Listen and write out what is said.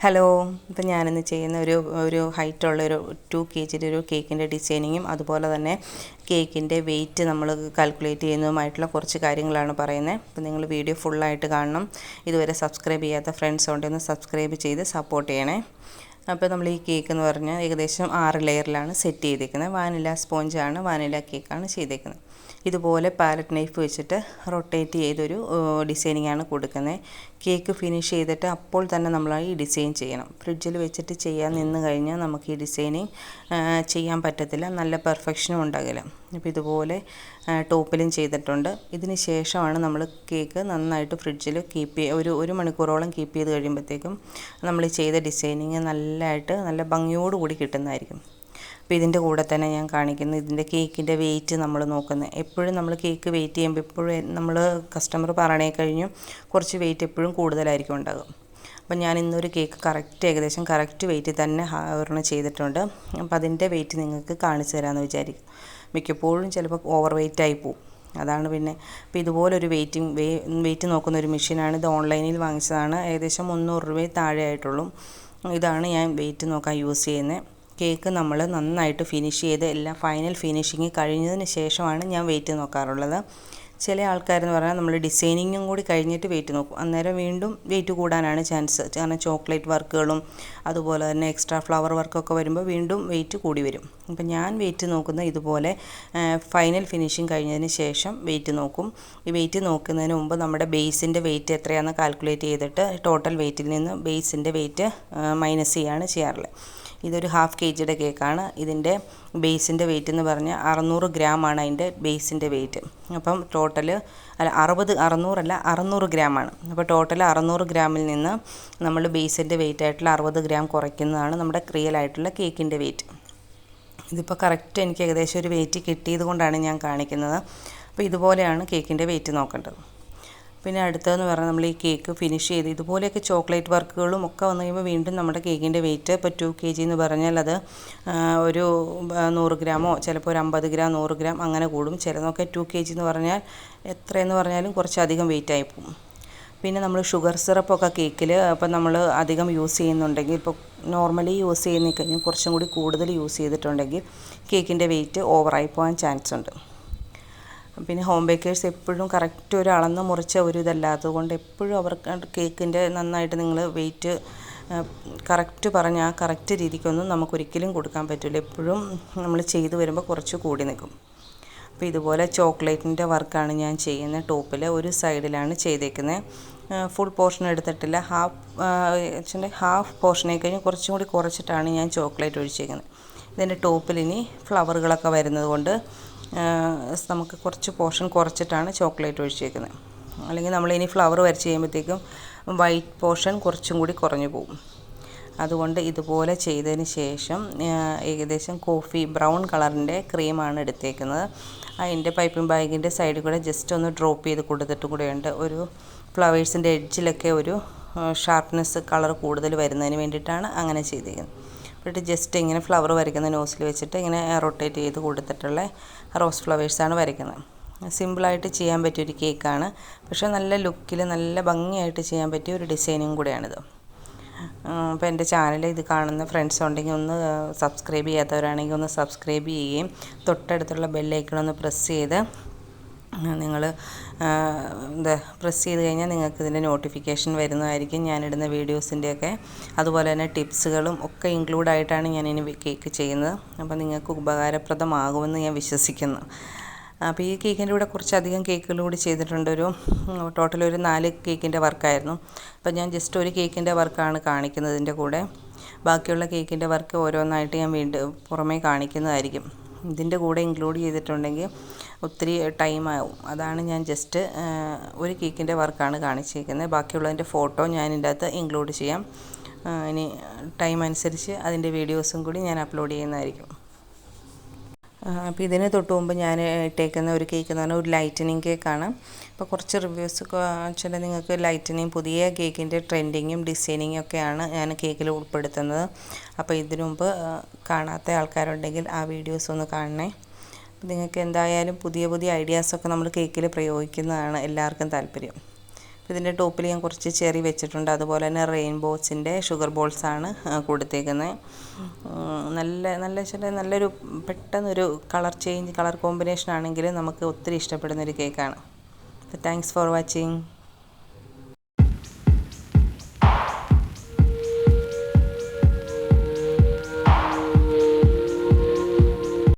Hello, ഇപ്പം ഞാനിന്ന് ചെയ്യുന്ന ഒരു ഹൈറ്റുള്ളൊരു 2 kg ഒരു കേക്കിൻ്റെ ഡിസൈനിങ്ങും അതുപോലെ തന്നെ കേക്കിൻ്റെ വെയിറ്റ് നമ്മൾ കാൽക്കുലേറ്റ് ചെയ്യുന്നതുമായിട്ടുള്ള കുറച്ച് കാര്യങ്ങളാണ് പറയുന്നത്. അപ്പോൾ നിങ്ങൾ വീഡിയോ ഫുള്ളായിട്ട് കാണണം. ഇതുവരെ സബ്സ്ക്രൈബ് ചെയ്യാത്ത ഫ്രണ്ട്സ് ഉണ്ടെങ്കിൽ ഒന്ന് സബ്സ്ക്രൈബ് ചെയ്ത് സപ്പോർട്ട് ചെയ്യണേ. അപ്പോൾ നമ്മൾ ഈ കേക്ക് എന്ന് പറഞ്ഞാൽ ഏകദേശം 6 ലെയറിലാണ് സെറ്റ് ചെയ്തേക്കുന്നത്. വാനില സ്പോഞ്ചാണ്, വാനില കേക്കാണ് ചെയ്തേക്കുന്നത്. ഇതുപോലെ പാലറ്റ് നൈഫ് വെച്ചിട്ട് റൊട്ടേറ്റ് ചെയ്തൊരു ഡിസൈനിങ് ആണ് കൊടുക്കുന്നത്. കേക്ക് ഫിനിഷ് ചെയ്തിട്ട് അപ്പോൾ തന്നെ നമ്മൾ ഈ ഡിസൈൻ ചെയ്യണം. ഫ്രിഡ്ജിൽ വെച്ചിട്ട് ചെയ്യാൻ നിന്ന് കഴിഞ്ഞാൽ നമുക്ക് ഈ ഡിസൈനിങ് ചെയ്യാൻ പറ്റത്തില്ല, നല്ല പെർഫെക്ഷനും ഉണ്ടാകില്ല. അപ്പോൾ ഇതുപോലെ ടോപ്പിലും ചെയ്തിട്ടുണ്ട്. ഇതിന് ശേഷമാണ് നമ്മൾ കേക്ക് നന്നായിട്ട് ഫ്രിഡ്ജിൽ ഒരു മണിക്കൂറോളം കീപ്പ് ചെയ്ത് കഴിയുമ്പോഴത്തേക്കും നമ്മൾ ചെയ്ത ഡിസൈനിങ് നല്ല ഭംഗിയോടുകൂടി കിട്ടുന്നതായിരിക്കും. അപ്പോൾ ഇതിൻ്റെ കൂടെ തന്നെ ഞാൻ കാണിക്കുന്നത് ഇതിൻ്റെ കേക്കിൻ്റെ വെയിറ്റ് നമ്മൾ നോക്കുന്നത്. എപ്പോഴും നമ്മൾ കേക്ക് വെയിറ്റ് ചെയ്യുമ്പോൾ എപ്പോഴും നമ്മൾ കസ്റ്റമർ പറയണേ കഴിഞ്ഞു കുറച്ച് വെയിറ്റ് എപ്പോഴും കൂടുതലായിരിക്കും ഉണ്ടാകും. അപ്പോൾ ഞാൻ ഇന്നൊരു കേക്ക് ഏകദേശം കറക്റ്റ് വെയിറ്റിൽ തന്നെ ഒരെണ്ണം ചെയ്തിട്ടുണ്ട്. അപ്പോൾ അതിൻ്റെ വെയിറ്റ് നിങ്ങൾക്ക് കാണിച്ചു തരാമെന്ന് വിചാരിക്കും. മിക്കപ്പോഴും ചിലപ്പോൾ ഓവർ വെയിറ്റ് ആയി പോവും. അതാണ് പിന്നെ. അപ്പോൾ ഇതുപോലൊരു വെയിറ്റ് നോക്കുന്ന ഒരു മെഷീനാണ്. ഇത് ഓൺലൈനിൽ വാങ്ങിച്ചതാണ്. ഏകദേശം 300 രൂപയിൽ താഴെ ആയിട്ടുള്ളൂ. ഇതാണ് ഞാൻ വെയിറ്റ് നോക്കാൻ യൂസ് ചെയ്യുന്നത്. കേക്ക് നമ്മൾ നന്നായിട്ട് ഫിനിഷ് ചെയ്ത് എല്ലാം ഫൈനൽ ഫിനിഷിങ് കഴിഞ്ഞതിന് ശേഷമാണ് ഞാൻ വെയിറ്റ് നോക്കാറുള്ളത്. ചില ആൾക്കാരെന്ന് പറഞ്ഞാൽ നമ്മൾ ഡിസൈനിങ്ങും കൂടി കഴിഞ്ഞിട്ട് വെയിറ്റ് നോക്കും. അന്നേരം വീണ്ടും വെയിറ്റ് കൂടാനാണ് ചാൻസ്. കാരണം ചോക്ലേറ്റ് വർക്കുകളും അതുപോലെ തന്നെ എക്സ്ട്രാ ഫ്ലവർ വർക്കൊക്കെ വരുമ്പോൾ വീണ്ടും വെയിറ്റ് കൂടി വരും. അപ്പം ഞാൻ വെയിറ്റ് നോക്കുന്നത് ഇതുപോലെ ഫൈനൽ ഫിനിഷിങ് കഴിഞ്ഞതിന് ശേഷം വെയിറ്റ് നോക്കും. ഈ വെയിറ്റ് നോക്കുന്നതിന് മുമ്പ് നമ്മുടെ ബേസിൻ്റെ വെയിറ്റ് എത്രയാണെന്ന് കാൽക്കുലേറ്റ് ചെയ്തിട്ട് ടോട്ടൽ വെയിറ്റിൽ നിന്ന് ബേസിൻ്റെ വെയിറ്റ് മൈനസ് ചെയ്യാണ് ചെയ്യാറുള്ളത്. ഇതൊരു 1/2 kg കേക്കാണ്. ഇതിൻ്റെ ബേസിൻ്റെ വെയിറ്റ് എന്ന് പറഞ്ഞാൽ 600 ഗ്രാമാണ് അതിൻ്റെ ബേസിൻ്റെ വെയിറ്റ്. അപ്പം ടോട്ടൽ 600 ഗ്രാമാണ്. അപ്പോൾ ടോട്ടൽ 600 ഗ്രാമിൽ നിന്ന് നമ്മൾ ബേസിൻ്റെ വെയിറ്റ് ആയിട്ടുള്ള 60 ഗ്രാം കുറയ്ക്കുന്നതാണ് നമ്മുടെ റിയൽ ആയിട്ടുള്ള കേക്കിൻ്റെ വെയിറ്റ്. ഇതിപ്പോൾ കറക്റ്റ് എനിക്ക് ഏകദേശം ഒരു വെയിറ്റ് കിട്ടിയത് കൊണ്ടാണ് ഞാൻ കാണിക്കുന്നത്. അപ്പോൾ ഇതുപോലെയാണ് കേക്കിൻ്റെ വെയിറ്റ് നോക്കേണ്ടത്. പിന്നെ അടുത്തതെന്ന് പറഞ്ഞാൽ നമ്മൾ ഈ കേക്ക് ഫിനിഷ് ചെയ്ത് ഇതുപോലെയൊക്കെ ചോക്ലേറ്റ് വർക്കുകളും ഒക്കെ വന്നു കഴിയുമ്പോൾ വീണ്ടും നമ്മുടെ കേക്കിൻ്റെ വെയിറ്റ് ഇപ്പോൾ 2 kg എന്ന് പറഞ്ഞാൽ അത് ഒരു 100 ഗ്രാമോ ചിലപ്പോൾ ഒരു 50 ഗ്രാം 100 ഗ്രാം അങ്ങനെ കൂടും. ചിലതൊക്കെ 2 kg എന്ന് പറഞ്ഞാൽ എത്രയെന്ന് പറഞ്ഞാലും കുറച്ചധികം വെയിറ്റ് ആയി പോകും. പിന്നെ നമ്മൾ ഷുഗർ സിറപ്പൊക്കെ കേക്കിൽ അപ്പോൾ നമ്മൾ അധികം യൂസ് ചെയ്യുന്നുണ്ടെങ്കിൽ, ഇപ്പോൾ നോർമലി യൂസ് ചെയ്യുന്ന കഴിഞ്ഞാൽ കുറച്ചും കൂടി കൂടുതൽ യൂസ് ചെയ്തിട്ടുണ്ടെങ്കിൽ കേക്കിൻ്റെ വെയിറ്റ് ഓവറായി പോകാൻ ചാൻസ് ഉണ്ട്. പിന്നെ ഹോം ബേക്കേഴ്സ് എപ്പോഴും കറക്റ്റ് ഒരു അളന്ന് മുറിച്ച ഒരു ഇതല്ലാത്തത് കൊണ്ട് എപ്പോഴും അവർക്ക് കേക്കിൻ്റെ നന്നായിട്ട് നിങ്ങൾ വെയിറ്റ് കറക്റ്റ് പറഞ്ഞാൽ ആ കറക്റ്റ് രീതിക്കൊന്നും നമുക്കൊരിക്കലും കൊടുക്കാൻ പറ്റില്ല. എപ്പോഴും നമ്മൾ ചെയ്തു വരുമ്പോൾ കുറച്ച് കൂടി നിൽക്കും. അപ്പോൾ ഇതുപോലെ ചോക്ലേറ്റിൻ്റെ വർക്കാണ് ഞാൻ ചെയ്യുന്നത്. ടോപ്പിൽ ഒരു സൈഡിലാണ് ചെയ്തേക്കുന്നത്. ഫുൾ പോർഷൻ എടുത്തിട്ടില്ല. ഹാഫ് പോർഷനെ കഴിഞ്ഞ് കുറച്ചും കൂടി കുറച്ചിട്ടാണ് ഞാൻ ചോക്ലേറ്റ് ഒഴിച്ചേക്കുന്നത്. ഇതിൻ്റെ ടോപ്പിൽ ഇനി ഫ്ലവറുകളൊക്കെ വരുന്നത് കൊണ്ട് നമുക്ക് കുറച്ച് പോർഷൻ കുറച്ചിട്ടാണ് ചോക്ലേറ്റ് ഒഴിച്ചേക്കുന്നത്. അല്ലെങ്കിൽ നമ്മളിനി ഫ്ലവർ വരച്ച് ചെയ്യുമ്പോഴത്തേക്കും വൈറ്റ് പോർഷൻ കുറച്ചും കൂടി കുറഞ്ഞു പോകും. അതുകൊണ്ട് ഇതുപോലെ ചെയ്തതിന് ശേഷം ഏകദേശം കോഫി ബ്രൗൺ കളറിൻ്റെ ക്രീമാണ് എടുത്തേക്കുന്നത്. അതിൻ്റെ പൈപ്പിംഗ് ബാഗിൻ്റെ സൈഡിൽ കൂടെ ജസ്റ്റ് ഒന്ന് ഡ്രോപ്പ് ചെയ്ത് കൊടുത്തിട്ട് കൂടെയുണ്ട്. ഒരു ഫ്ലവേഴ്സിൻ്റെ എഡ്ജിലൊക്കെ ഒരു ഷാർപ്നെസ് കളർ കൂടുതൽ വരുന്നതിന് വേണ്ടിയിട്ടാണ് അങ്ങനെ ചെയ്തേക്കുന്നത്. എന്നിട്ട് ജസ്റ്റ് ഇങ്ങനെ ഫ്ലവർ വരയ്ക്കുന്ന നോസിൽ വെച്ചിട്ട് ഇങ്ങനെ റൊട്ടേറ്റ് ചെയ്ത് കൊടുത്തിട്ടുള്ള റോസ് ഫ്ലവേഴ്സാണ് വരയ്ക്കുന്നത്. സിമ്പിളായിട്ട് ചെയ്യാൻ പറ്റിയൊരു കേക്കാണ്. പക്ഷേ നല്ല ലുക്കിൽ നല്ല ഭംഗിയായിട്ട് ചെയ്യാൻ പറ്റിയ ഒരു ഡിസൈനിങ് കൂടെയാണിത്. അപ്പോൾ എൻ്റെ ചാനൽ ഇത് കാണുന്ന ഫ്രണ്ട്സ് ഉണ്ടെങ്കിൽ ഒന്ന് സബ്സ്ക്രൈബ് ചെയ്യാത്തവരാണെങ്കിൽ ഒന്ന് സബ്സ്ക്രൈബ് ചെയ്യുകയും തൊട്ടടുത്തുള്ള ബെല്ലൈക്കൺ പ്രസ് ചെയ്ത് നിങ്ങൾ പ്രസ് ചെയ്ത് കഴിഞ്ഞാൽ നിങ്ങൾക്ക് ഇതിൻ്റെ നോട്ടിഫിക്കേഷൻ വരുന്നതായിരിക്കും. ഞാനിടുന്ന വീഡിയോസിൻ്റെയൊക്കെ അതുപോലെ തന്നെ ടിപ്സുകളും ഒക്കെ ഇൻക്ലൂഡ് ആയിട്ടാണ് ഞാനിനി കേക്ക് ചെയ്യുന്നത്. അപ്പോൾ നിങ്ങൾക്ക് ഉപകാരപ്രദമാകുമെന്ന് ഞാൻ വിശ്വസിക്കുന്നു. അപ്പോൾ ഈ കേക്കിൻ്റെ കൂടെ കുറച്ചധികം കേക്കുകൾ കൂടി ചെയ്തിട്ടുണ്ട്. ടോട്ടൽ ഒരു 4 കേക്കിൻ്റെ വർക്കായിരുന്നു. അപ്പോൾ ഞാൻ ജസ്റ്റ് ഒരു കേക്കിൻ്റെ വർക്കാണ് കാണിക്കുന്നതിൻ്റെ കൂടെ. ബാക്കിയുള്ള കേക്കിൻ്റെ വർക്ക് ഓരോന്നായിട്ട് ഞാൻ വീണ്ടും പുറമേ കാണിക്കുന്നതായിരിക്കും. ഇതിൻ്റെ കൂടെ ഇൻക്ലൂഡ് ചെയ്തിട്ടുണ്ടെങ്കിൽ ഒത്തിരി ടൈമാവും. അതാണ് ഞാൻ ജസ്റ്റ് ഒരു കേക്കിൻ്റെ വർക്കാണ് കാണിച്ചിരിക്കുന്നത്. ബാക്കിയുള്ളതിൻ്റെ ഫോട്ടോ ഞാൻ ഇതിൻ്റെ അകത്ത് ഇൻക്ലൂഡ് ചെയ്യാം. ഇനി ടൈം അനുസരിച്ച് അതിൻ്റെ വീഡിയോസും കൂടി ഞാൻ അപ്ലോഡ് ചെയ്യുന്നതായിരിക്കും. അപ്പോൾ ഇതിന് തൊട്ട് മുമ്പ് ഞാൻ ഇട്ടേക്കുന്ന ഒരു കേക്ക് എന്ന് പറഞ്ഞാൽ ഒരു ലൈറ്റനിങ് കേക്കാണ്. അപ്പോൾ കുറച്ച് റിവ്യൂസ് ചില നിങ്ങൾക്ക് ലൈറ്റനിങ് പുതിയ കേക്കിൻ്റെ ട്രെൻഡിങ്ങും ഡിസൈനിങ്ങും ഒക്കെയാണ് ഞാൻ കേക്കിൽ ഉൾപ്പെടുത്തുന്നത്. അപ്പോൾ ഇതിനു മുമ്പ് കാണാത്ത ആൾക്കാരുണ്ടെങ്കിൽ ആ വീഡിയോസ് ഒന്ന് കാണണേ. നിങ്ങൾക്ക് എന്തായാലും പുതിയ ഐഡിയാസൊക്കെ നമ്മൾ കേക്കിൽ പ്രയോഗിക്കുന്നതാണ് എല്ലാവർക്കും താല്പര്യം. ഇതിൻ്റെ ടോപ്പിൽ ഞാൻ കുറച്ച് ചെറി വെച്ചിട്ടുണ്ട്. അതുപോലെ തന്നെ റെയിൻബോസിൻ്റെ ഷുഗർ ബോൾസാണ് കൊടുത്തേക്കുന്നത്. നല്ലൊരു പെട്ടെന്നൊരു കളർ കോമ്പിനേഷൻ ആണെങ്കിൽ നമുക്ക് ഒത്തിരി ഇഷ്ടപ്പെടുന്നൊരു കേക്കാണ്. Thanks for watching.